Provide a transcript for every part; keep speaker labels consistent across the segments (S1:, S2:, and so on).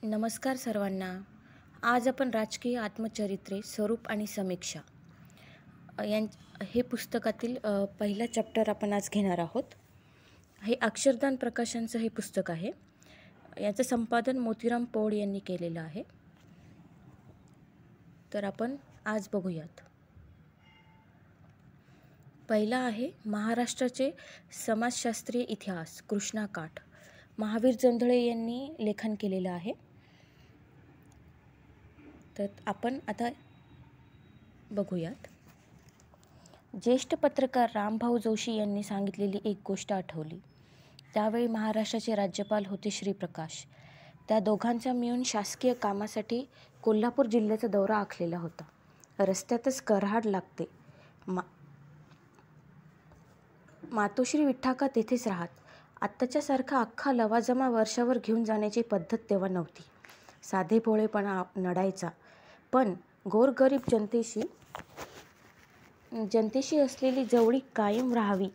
S1: नमस्कार सर्वांना. आज आपण राजकीय आत्मचरित्रे स्वरूप आणि समीक्षा हे पुस्तकातील पहिला चॅप्टर आपण आज घेणार आहोत. हे अक्षरदान प्रकाशनचं हे पुस्तक आहे. याचं संपादन मोतीराम पौड यांनी केलेलं आहे. तर आपण आज बघूयात. पहिला आहे महाराष्ट्राचे समाजशास्त्रीय इतिहास, कृष्णा काठ. महावीर जोंधळे यांनी लेखन केलेलं आहे. तर आपण आता बघूयात. ज्येष्ठ पत्रकार रामभाऊ जोशी यांनी सांगितलेली एक गोष्ट आठवली. त्यावेळी महाराष्ट्राचे राज्यपाल होते श्रीप्रकाश. त्या दोघांचा मिळून शासकीय कामासाठी कोल्हापूर जिल्ह्याचा दौरा आखलेला होता. रस्त्यातच कऱ्हाड लागते. मातोश्री विठाका तेथेच राहत. आत्ताच्यासारखा अख्खा लवाजमा वर्षावर घेऊन जाण्याची पद्धत तेव्हा नव्हती. साधे भोळेपणा नडायचा. पण गोरगरीब जनतेशी असलेली जवळीक कायम राहावी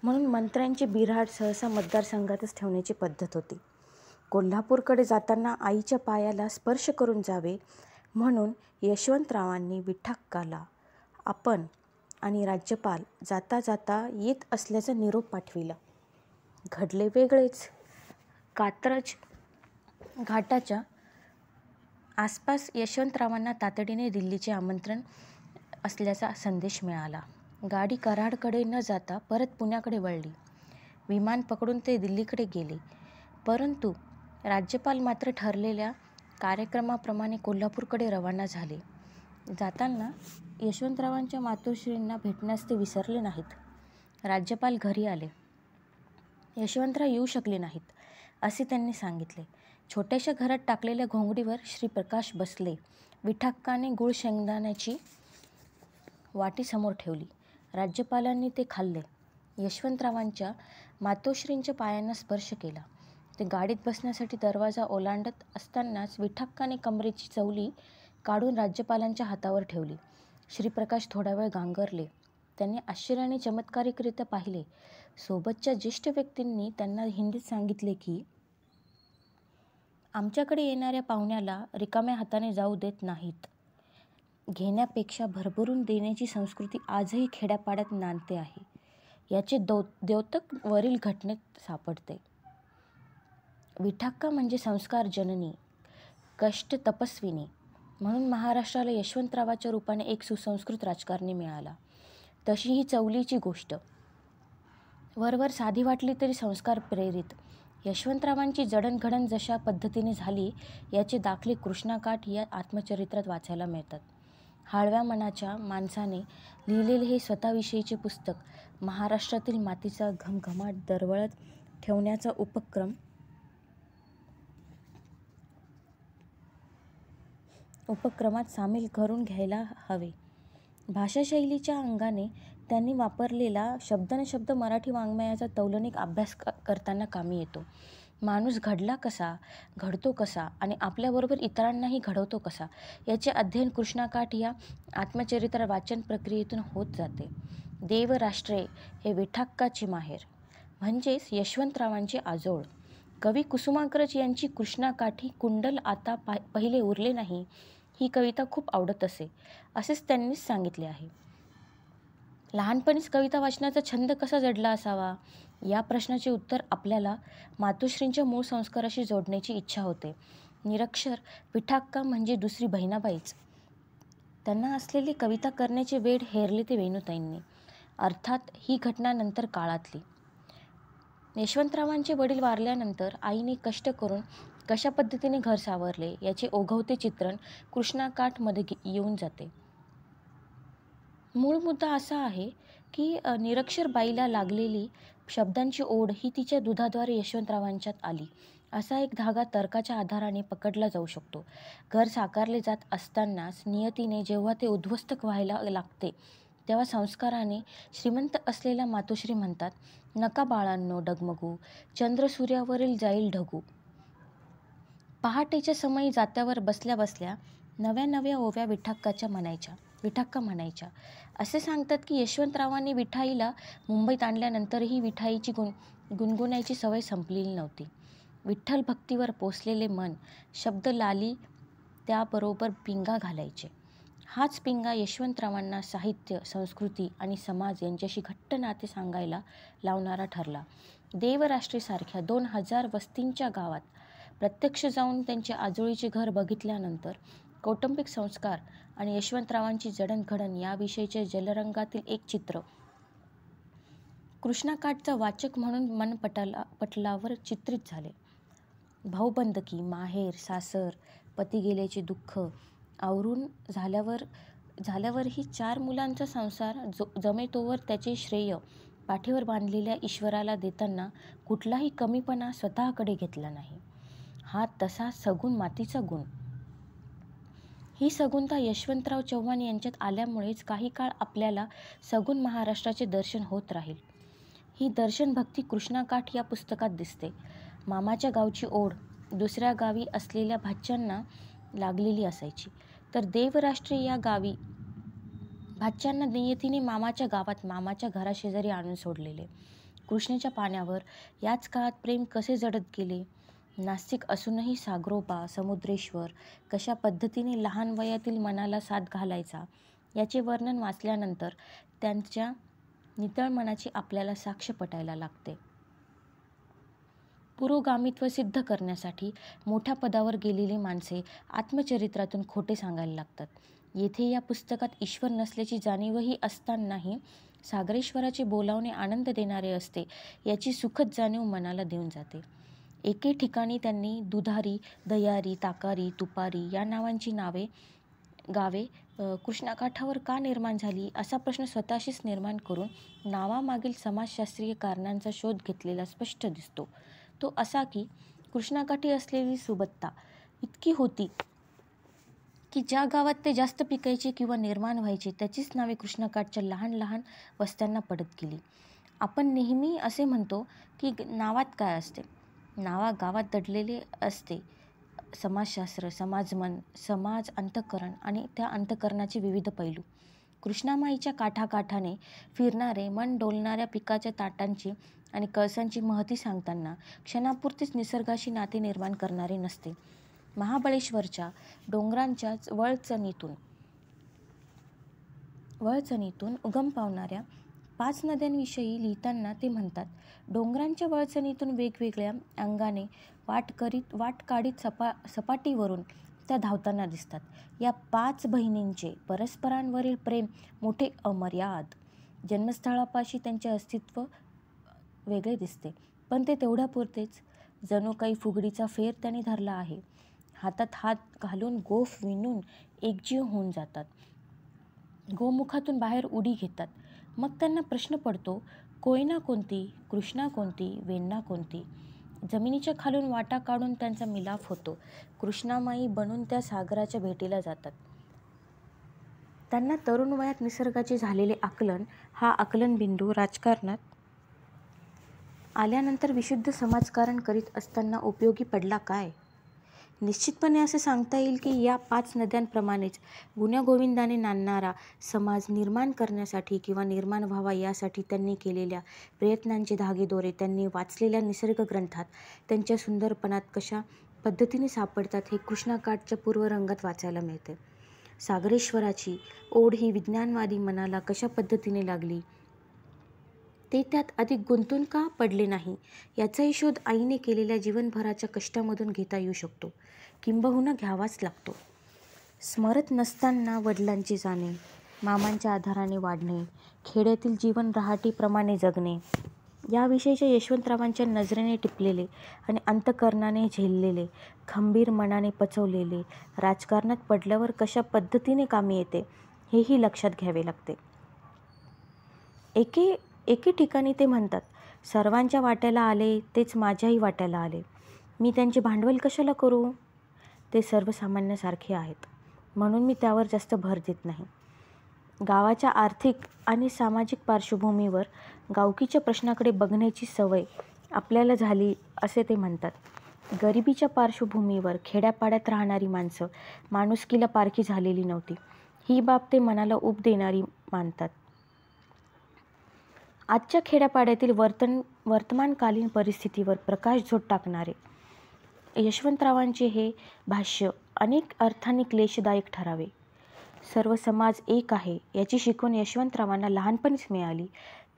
S1: म्हणून मंत्र्यांची बिऱ्हाड सहसा मतदारसंघातच ठेवण्याची पद्धत होती. कोल्हापूरकडे जाताना आईच्या पायाला स्पर्श करून जावे म्हणून यशवंतरावांनी विठाक्काला आपण आणि राज्यपाल जाता जाता येत असल्याचा निरोप पाठविला. घडले वेगळेच. कात्रज घाटाच्या आसपास यशवंतरावांना तातडीने दिल्लीचे आमंत्रण असल्याचा संदेश मिळाला. गाडी कराडकडे न जाता परत पुण्याकडे वळली. विमान पकडून ते दिल्लीकडे गेले. परंतु राज्यपाल मात्र ठरलेल्या कार्यक्रमाप्रमाणे कोल्हापूरकडे रवाना झाले. जाताना यशवंतरावांच्या मातोश्रींना भेटण्यास ते विसरले नाहीत. राज्यपाल घरी आले. यशवंतराव येऊ शकले नाहीत असे त्यांनी सांगितले. छोट्याशा घरात टाकलेल्या घोंगडीवर श्रीप्रकाश बसले. विठाक्काने गुळ शेंगदाण्याची वाटी समोर ठेवली. राज्यपालांनी ते खाल्ले. यशवंतरावांच्या मातोश्रींच्या पायांना स्पर्श केला. ते गाडीत बसण्यासाठी दरवाजा ओलांडत असतानाच विठाक्काने कमरेची चवली काढून राज्यपालांच्या हातावर ठेवली. श्रीप्रकाश थोडा वेळ गांगरले. त्यांनी आश्चर्याने चमत्कारिकरित्या पाहिले. सोबतच्या ज्येष्ठ व्यक्तींनी त्यांना हिंदीत सांगितले की आमच्याकडे येणाऱ्या पाहुण्याला रिकाम्या हाताने जाऊ देत नाहीत. घेण्यापेक्षा भरभरून देण्याची संस्कृती आजही खेड्यापाड्यात नांदते आहे. याचे द्योतक वरील घटनेत सापडते. विठाक्का म्हणजे संस्कार जननी, कष्ट तपस्विनी म्हणून महाराष्ट्राला यशवंतरावाच्या रूपाने एक सुसंस्कृत राजकारणी मिळाला. तशी ही चवलीची गोष्ट वरवर साधी वाटली तरी संस्कार प्रेरित. यशवंतरावांची जडणघडण जशा पद्धतीने झाली याचे दाखले कृष्णा काठ या आत्मचरित्रात वाचायला मिळतात. हाळव्या मनाच्या माणसाने लिहिलेले हे स्वतःविषयीचे पुस्तक महाराष्ट्रातील मातीचा घमघमाट दरवळत ठेवण्याचा उपक्रमात सामील करून घ्यायला हवे. भाषाशैलीच्या अंगाने त्यांनी वापरलेला शब्दनशब्द मराठी वाङ्मयाचा तौलनिक अभ्यास करताना कामी येतो. माणूस घडला कसा, घडतो कसा आणि आपल्याबरोबर इतरांनाही घडवतो कसा याचे अध्ययन कृष्णा काठ या आत्मचरित्र वाचन प्रक्रियेतून होत जाते. देव राष्ट्रे हे विठाक्काचे माहेर म्हणजेच यशवंतरावांचे आजोळ. कवी कुसुमाग्रज यांची कृष्णा काठी कुंडल आता पहिले उरले नाही ही कविता खूप आवडत असेच त्यांनीच सांगितले आहे. लहानपणीच कविता वाचनाचा छंद कसा जडला असावा या प्रश्नाचे उत्तर आपल्याला मातोश्रींच्या मूळ संस्काराशी जोडण्याची इच्छा होते. निरक्षर विठाक्का म्हणजे दुसरी बहिणाबाईच. त्यांना असलेली कविता करण्याचे वेड हेरले ते वेणुताईंनी. अर्थात ही घटना नंतर काळातली. यशवंतरावांचे वडील वारल्यानंतर आईने कष्ट करून कशा पद्धतीने घर सावरले याचे ओघवते चित्रण कृष्णा काठ मध्ये येऊन जाते. मूळ मुद्दा असा आहे की निरक्षर बाईला लागलेली शब्दांची ओढ ही तिच्या दुधाद्वारे यशवंतरावांच्यात आली असा एक धागा तर्काच्या आधाराने पकडला जाऊ शकतो. घर साकारले जात असतानाच नियतीने जेव्हा ते उद्ध्वस्त व्हायला लागते तेव्हा संस्काराने श्रीमंत असलेल्या मातोश्री म्हणतात, नका बाळांनो डगमगू, चंद्र सूर्यावरील जाईल ढगू. पहाटेच्या समयी जात्यावर बसल्या बसल्या नव्या नव्या ओव्या विठाक्का म्हणायच्या. असे सांगतात की यशवंतरावांनी विठाईला मुंबईत आणल्यानंतरही विठाईची गुणगुणायची सवय संपलेली नव्हती. विठ्ठल भक्तीवर पोसलेले मन शब्द लाली त्याबरोबर पिंगा घालायचे. हाच पिंगा यशवंतरावांना साहित्य, संस्कृती आणि समाज यांच्याशी घट्ट नाते सांगायला लावणारा ठरला. देवराष्ट्रीसारख्या 2000 वस्तींच्या गावात प्रत्यक्ष जाऊन त्यांचे आजोळीचे घर बघितल्यानंतर कौटुंबिक संस्कार आणि यशवंतरावांची जडणघडण याविषयीच्या जलरंगातील एक चित्र कृष्णाकाठचा वाचक म्हणून मनपटलावर चित्रित झाले. भाऊबंदकी, माहेर, सासर, पती गेल्याचे दुःख आवरून झाल्यावरही 4 मुलांचा संसार जमेतोवर त्याचे श्रेय पाठीवर बांधलेल्या ईश्वराला देताना कुठलाही कमीपणा स्वतःकडे घेतला नाही. हा तसा सगुण मातीचा गुण. ही सगुणता यशवंतराव चव्हाण यांच्यात आल्यामुळेच काही काळ आपल्याला सगुण महाराष्ट्राचे दर्शन होत राहील. ही दर्शनभक्ती कृष्णाकाठ या पुस्तकात दिसते. मामाच्या गावची ओढ दुसऱ्या गावी असलेल्या भाच्यांना लागलेली असायची, तर देवराष्ट्रे या गावी भाच्यांना नियतीने मामाच्या गावात मामाच्या घराशेजारी आणून सोडलेले. कृष्णेच्या पाण्यावर याच काळात प्रेम कसे जडत गेले, नास्तिक असूनही सागरोबा, समुद्रेश्वर कशा पद्धतीने लहान वयातील मनाला साथ घालायचा याचे वर्णन वाचल्यानंतर त्यांच्या नितळ मनाची आपल्याला साक्ष पटायला लागते. पुरोगामित्व सिद्ध करण्यासाठी मोठ्या पदावर गेलेली माणसे आत्मचरित्रातून खोटे सांगायला लागतात. येथे या पुस्तकात ईश्वर नसल्याची जाणीवही असतानाही सागरेश्वराचे बोलावणे आनंद देणारे असते याची सुखद जाणीव मनाला देऊन जाते. एके ठिकाणी त्यांनी दुधारी, दयारी, ताकारी, तुपारी या नावांची गावे कृष्णाकाठावर का निर्माण झाली असा प्रश्न स्वतःशीच निर्माण करून नावामागील समाजशास्त्रीय कारणांचा शोध घेतलेला स्पष्ट दिसतो. तो असा की कृष्णाकाठी असलेली सुबत्ता इतकी होती की ज्या गावात ते जास्त पिकायचे किंवा निर्माण व्हायचे त्याचीच नावे कृष्णाकाठच्या लहान लहान वस्त्यांना पडत गेली. आपण नेहमी असे म्हणतो की नावात काय असते. गावात दडलेले असते समाजशास्त्र, समाजमन, समाज अंतःकरण आणि त्या अंतःकरणाचे विविध पैलू. कृष्णामाईच्या काठाकाठाने फिरणारे मन डोलणाऱ्या पिकाच्या ताटांची आणि कळसांची महती सांगताना क्षणापुरतीच निसर्गाशी नाते निर्माण करणारे नसते. महाबळेश्वरच्या डोंगरांच्या वळचणीतून उगम पावणाऱ्या 5 नद्यांविषयी लिहिताना ते म्हणतात, डोंगरांच्या वळचणीतून वेगवेगळ्या अंगाने वाट काढीत सपाटीवरून त्या धावताना दिसतात. या 5 बहिणींचे परस्परांवरील प्रेम मोठे अमर्याद. जन्मस्थळापाशी त्यांचे अस्तित्व वेगळे दिसते, पण ते तेवढ्यापुरतेच. जणू काही फुगडीचा फेर त्यांनी धरला आहे. हातात हात घालून गोफ विणून एकजीव होऊन जातात. गोमुखातून बाहेर उडी घेतात. मग त्यांना प्रश्न पडतो, कोयना कोणती, कृष्णा कोणती, वेण्णा कोणती. जमिनीच्या खालून वाटा काढून त्यांचा मिलाफ होतो. कृष्णामाई बनून त्या सागराच्या भेटीला जातात. त्यांना तरुण वयात निसर्गाचे झालेले आकलन हा आकलनबिंदू राजकारणात आल्यानंतर विशुद्ध समाजकारण करीत असताना उपयोगी पडला काय? निश्चितपणे असे सांगता येईल की या 5 नद्यांप्रमाणेच गुण्यागोविंदाने नांदणारा समाज निर्माण करण्यासाठी किंवा निर्माण व्हावा यासाठी त्यांनी केलेल्या प्रयत्नांचे धागेदोरे त्यांनी वाचलेल्या निसर्ग ग्रंथात त्यांच्या सुंदरपणात कशा पद्धतीने सापडतात हे कृष्णाकाठच्या पूर्वरंगात वाचायला मिळते. सागरेश्वराची ओढ ही विज्ञानवादी मनाला कशा पद्धतीने लागली, ते त्यात अधिक गुंतून का पडले नाही याचाही शोध आईने केलेल्या जीवनभराच्या कष्टामधून घेता येऊ शकतो, किंबहुना घ्यावाच लागतो. स्मरत नसताना वडिलांची जाणे, मामांच्या आधाराने वाढणे, खेड्यातील जीवन रहाटीप्रमाणे जगणे याविषयीच्या यशवंतरावांच्या नजरेने टिपलेले आणि अंतःकरणाने झेललेले, खंबीर मनाने पचवलेले राजकारणात पडल्यावर कशा पद्धतीने कामी येते हेही लक्षात घ्यावे लागते. एके ठिकाणी ते म्हणतात, सर्वांच्या वाट्याला आले तेच माझ्याही वाट्याला आले. मी त्यांचे भांडवल कशाला करू? ते सर्वसामान्यासारखे आहेत म्हणून मी त्यावर जास्त भर देत नाही. गावाच्या आर्थिक आणि सामाजिक पार्श्वभूमीवर गावकीच्या प्रश्नाकडे बघण्याची सवय आपल्याला झाली असे ते म्हणतात. गरिबीच्या पार्श्वभूमीवर खेड्यापाड्यात राहणारी माणसं माणुसकीला पारखी झालेली नव्हती. ही बाब ते मनाला ऊब देणारी मानतात. आजच्या खेड्यापाड्यातील वर्तमानकालीन परिस्थितीवर प्रकाशझोत टाकणारे यशवंतरावांचे हे भाष्य अनेक अर्थांनी क्लेशदायक ठरावे. सर्व समाज एक आहे याची शिकवण यशवंतरावांना लहानपणीच मिळाली,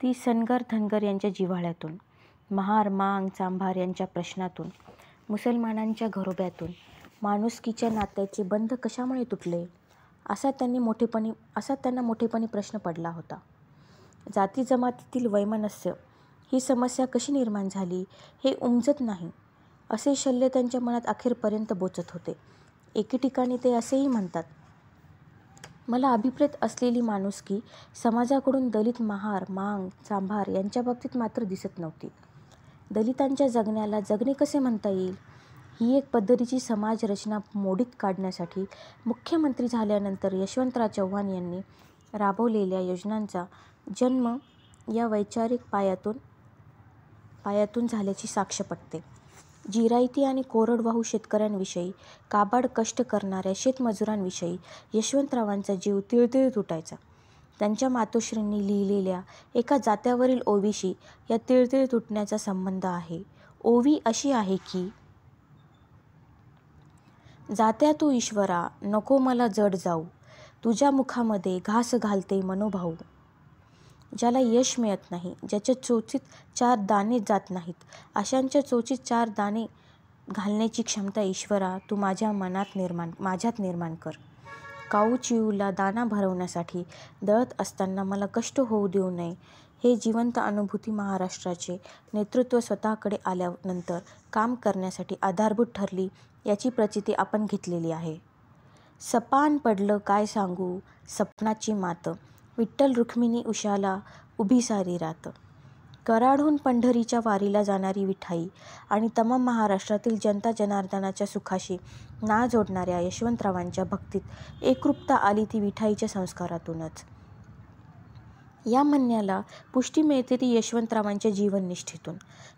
S1: ती सनगर धनगर यांच्या जिव्हाळ्यातून, महार मांग चांभार यांच्या प्रश्नातून, मुसलमानांच्या घरोब्यातून. माणुसकीच्या नात्याचे बंध कशामुळे तुटले, असा त्यांना मोठेपणी प्रश्न पडला होता. जाती जमातीतील वैमनस्य ही समस्या कशी निर्माण झाली हे उमजत नाही, असे शल्य त्यांच्या मनात अखेरपर्यंत बोचत होते. एके ठिकाणी ते असेही म्हणतात, मला अभिप्रेत असलेली माणुसकी समाजाकडून दलित महार मांग चांभार यांच्या बाबतीत मात्र दिसत नव्हती. दलितांच्या जगण्याला जगणे कसे म्हणता येईल, ही एक पद्धतीची समाजरचना मोडीत काढण्यासाठी मुख्यमंत्री झाल्यानंतर यशवंतराव चव्हाण यांनी राबवलेल्या योजनांचा जन्म या वैचारिक पायातून झाल्याची साक्ष पटते. जिरायती आणि कोरडवाहू शेतकऱ्यांविषयी, काबाड कष्ट करणाऱ्या शेतमजुरांविषयी यशवंतरावांचा जीव तिळतिळ तुटायचा. त्यांच्या मातोश्रींनी लिहिलेल्या एका जात्यावरील ओवीशी या तिळतिळ तुटण्याचा संबंध आहे. ओवी अशी आहे की, जात्या तू ईश्वरा नको मला जड जाऊ, तुझ्या मुखामध्ये घास घालते मनोभाऊ. ज्याला यश मिळत नाही, ज्याच्या चोचीत 4 दाणे जात नाहीत, अशांच्या चोचीत 4 दाणे घालण्याची क्षमता ईश्वरा तू माझ्यात निर्माण कर. काऊ चिऊला दाना भरवण्यासाठी दळत असताना मला कष्ट होऊ देऊ नये, हे जिवंत अनुभूती महाराष्ट्राचे नेतृत्व स्वतःकडे आल्यानंतर काम करण्यासाठी आधारभूत ठरली याची प्रचिती आपण घेतलेली आहे. सपान पडलं काय सांगू सपनाची मात, विठ्ठल रुक्मिणी उशाला उभी सारी रात. कराडहून पंढरीच्या वारीला जाणारी विठाई आणि तमाम महाराष्ट्रातील जनता जनार्दनाच्या सुखाशी नाळ जोडणाऱ्या यशवंतरावांच्या भक्तीत एकरूपता आली ती विठाईच्या संस्कारातूनच. या म्हणण्याला पुष्टी मिळते ती यशवंतरावांच्या जीवननिष्ठेतून.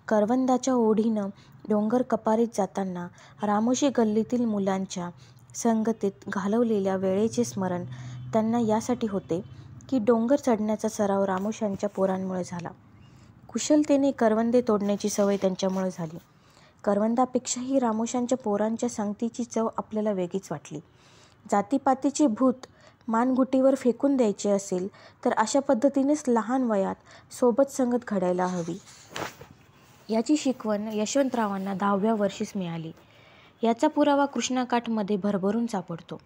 S1: करवंदाच्या ओढीनं डोंगर कपारीत जाताना रामोशी गल्लीतील मुलांच्या संगतीत घालवलेल्या वेळेचे स्मरण त्यांना यासाठी होते की डोंगर चढण्याचा सराव रामोशांच्या पोरांमुळे झाला. कुशलतेने करवंदे तोडण्याची सवय त्यांच्यामुळे झाली. करवंदापेक्षाही रामोशांच्या पोरांच्या संगतीची चव आपल्याला वेगळीच वाटली. जातीपातीचे भूत मानगुटीवर फेकून द्यायचे असेल तर अशा पद्धतीनेच लहान वयात सोबत संगत घडायला हवी, याची शिकवण यशवंतरावांना 10व्या वर्षीच मिळाली. याचा पुरावा कृष्णाकाठमध्ये भरभरून सापडतो.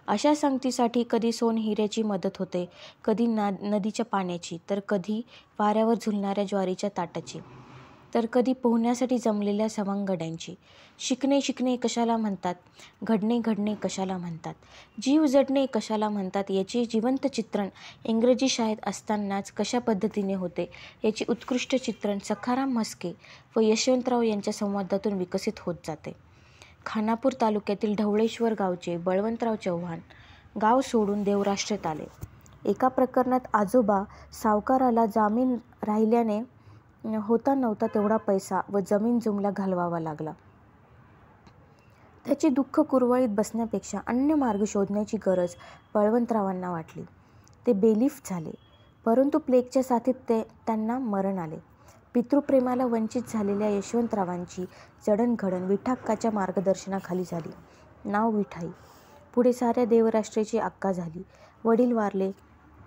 S1: अशा संगतीसाठी कधी सोनहिऱ्याची मदत होते, कधी नदीच्या पाण्याची, तर कधी वाऱ्यावर झुलणाऱ्या ज्वारीच्या ताटाची, तर कधी पोहण्यासाठी जमलेल्या सवंगड्यांची. शिकणे कशाला म्हणतात, घडणे कशाला म्हणतात, जीव जडणे कशाला म्हणतात याचे जिवंत चित्रण इंग्रजी शाळेत असतानाच कशा पद्धतीने होते याचे उत्कृष्ट चित्रण सखाराम म्हस्के व यशवंतराव यांच्या संवादातून विकसित होत जाते. खानापूर तालुक्यातील ढवळेश्वर गावचे बळवंतराव चव्हाण गाव सोडून देवराष्ट्रेत आले. एका प्रकरणात आजोबा सावकाराला जामीन राहिल्याने होता नव्हता तेवढा पैसा व जमीन जुमला घालवावा लागला. त्याचे दुःख कुरवळीत बसण्यापेक्षा अन्य मार्ग शोधण्याची गरज बळवंतरावांना वाटली. ते बेलीफ झाले, परंतु प्लेगच्या साथीत त्यांना मरण आले. पितृप्रेमाला वंचित झालेल्या यशवंतरावांची जडणघडण विठाक्काच्या मार्गदर्शनाखाली झाली. नाव विठाई. पुढे साऱ्या देवराष्ट्राची अक्का झाली. वडील वारले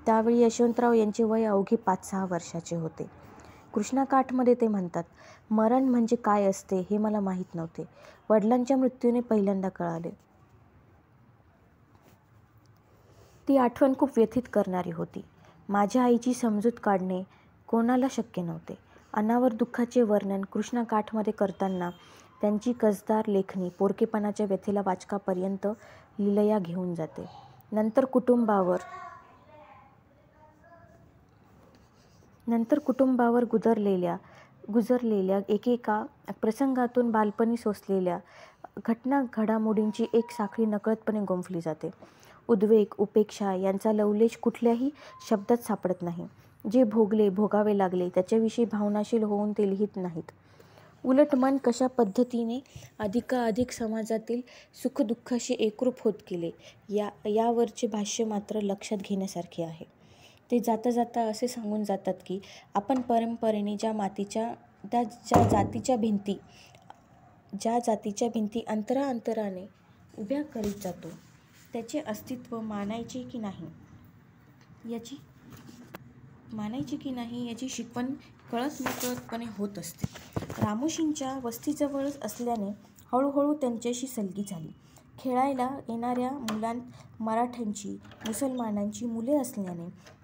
S1: त्यावेळी यशवंतराव यांचे वय अवघे 5-6 वर्षाचे होते. कृष्णाकाठमध्ये ते म्हणतात, मरण म्हणजे काय असते हे मला माहीत नव्हते. वडिलांच्या मृत्यूने पहिल्यांदा कळाले. ती आठवण खूप व्यथित करणारी होती. माझ्या आईची समजूत काढणे कोणाला शक्य नव्हते. अनावर दुःखाचे वर्णन कृष्णाकाठमध्ये करताना त्यांची कसदार लेखणी पोरकेपणाच्या व्यथेला वाचकापर्यंत लिलया घेऊन जाते. नंतर कुटुंबावर गुजरलेल्या एकेका प्रसंगातून बालपणी सोसलेल्या घडामोडींची एक साखळी नकळतपणे गुंफली जाते. उद्वेग, उपेक्षा यांचा लवलेश कुठल्याही शब्दात सापडत नाही. जे भोगावे लागले त्याच्याविषयी भावनाशील होऊन ते लिहित नाहीत. उलट मन कशा पद्धतीने अधिकाधिक समाजातील सुखदुःखाशी एकरूप होत गेले यावरचे भाष्य मात्र लक्षात घेण्यासारखे आहे. ते जाता जाता असे सांगून जातात की आपण परंपरेने ज्या जातीच्या भिंती ज्या जातीच्या भिंती अंतराने उभ्या करीत जातो त्याचे अस्तित्व मानायचे की नाही याची शिकवण कळत नकळतपणे होत असते. रामोशींच्या वस्तीजवळच असल्याने हळूहळू त्यांच्याशी सलगी झाली. खेळायला येणाऱ्या मुलांत मराठ्यांची, मुसलमानांची मुले असल्याने